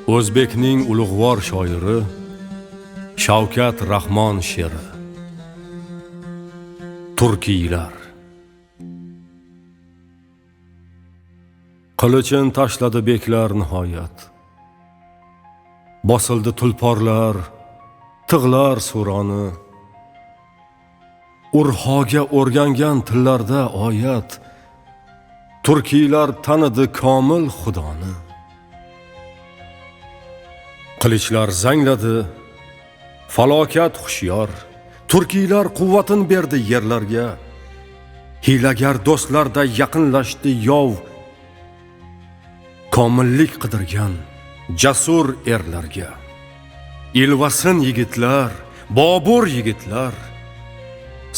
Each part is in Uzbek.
O'zbekning ulug'vor shoiri Shavkat Rahmon she'ri. Turkiylar. Qilichin tashladi beklar nihoyat. Bosildi tulporlar, tig'lar suroni. Urhoga o'rgangan tillarda oyat. Turkiylar tanidi komil Xudoni. Qilichlar zangladi, falokat hushyor. Turkiylar quvvatin berdi yerlarga. Hilagar do'stlarda yaqinlashdi yov. Komillik qidirgan jasur erlarga. Ilvasin yigitlar, Bobur yigitlar.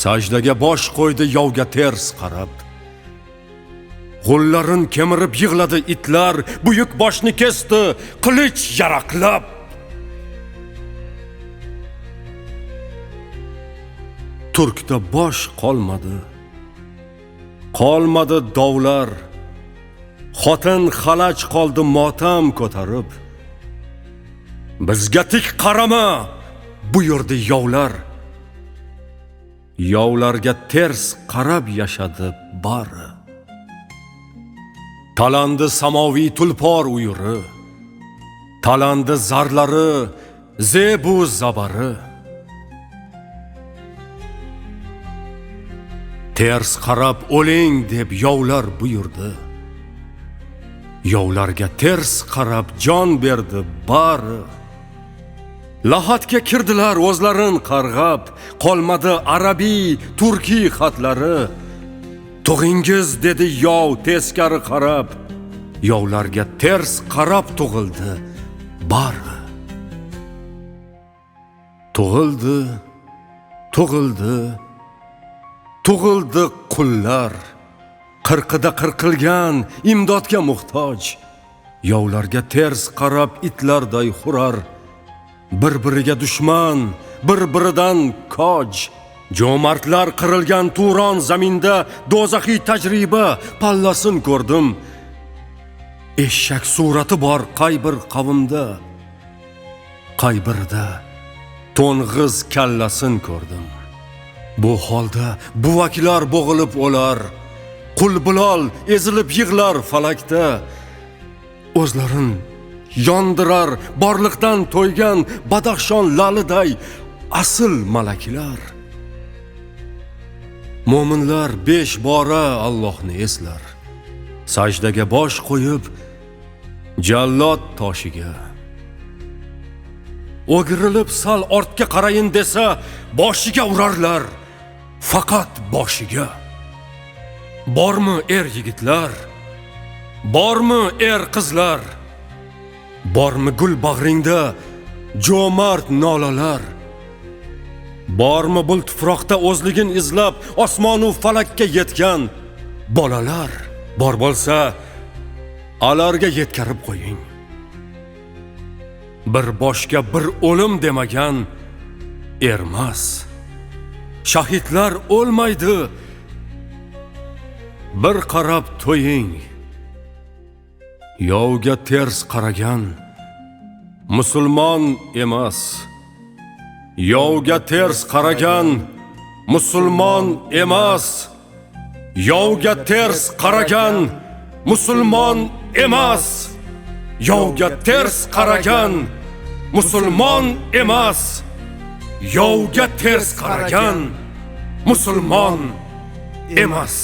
Sajdaga bosh qo'ydi yovga ters qarab. G'ullarin kemirib yig'ladi itlar, buyuk boshni kesdi qilich yaraqlab. Turkda bosh qolmadi. Qolmadi dovlar. Xotin xalaj qoldi motam ko'tarib. Bizga tik qarama, buyurdi yovlar. Yovlarga ters qarab yashadi bari. Talandi samoviy tulpor uyuri. Talandi zarlari, zebu zabari. Ters qarab o'ling deb yovlar buyurdi. Yovlarga ters qarab jon berdi bari. Lahatga kirdilar o'zlarin qarg'ab, qolmadi arabiy, turkiy xatlari. Tug'ingiz dedi yov teskari qarab, yovlarga ters qarab tug'ildi bari. Tug'ildi, tug'ildi, tug'ildi qullar. Qirqida qirqilgan imdodga muhtoj. Yovlarga ters qarab itlarday xurar. Bir-biriga dushman, bir-biridan koj. Jo'martlar qirilgan Turon zaminda do'zaxiy tajriba pallasin ko'rdim. Eshak surati bor qay bir qavmda, qay birda to'ng'iz kallasin ko'rdim. Bu holda buvaklar bo'g'ilib o'lar. Qul Bilol ezilib yig'lar falakda. O'zlarin yondirar borliqdan to'ygan badaxshon laliday asl malaklar. Mo'minlar 5 bora Allohni eslar. Sajdaga bosh qo'yib jallod toshiga. O'girilib sal ortga qarayin desa, boshiga urarlar, faqat boshiga. Bormi er yigitlar? Bormi er qizlar? Bormi gul bag'ringda jo'mart nolalar? Bormi bul tuproqda o'zligin izlab osmonu falakka yetgan bolalar? Bor bo'lsa, alarga yetkazib qo'ying. Bir boshga bir o'lim demagan ermas. Shahidlar o'lmaydi. Bir qarab to'ying. Yovga ters qaragan musulmon emas. Yovga ters qaragan musulmon emas. Yovga ters qaragan musulmon emas. Yovga ters qaragan musulmon emas. Yovga ters qaragan musulmon emas.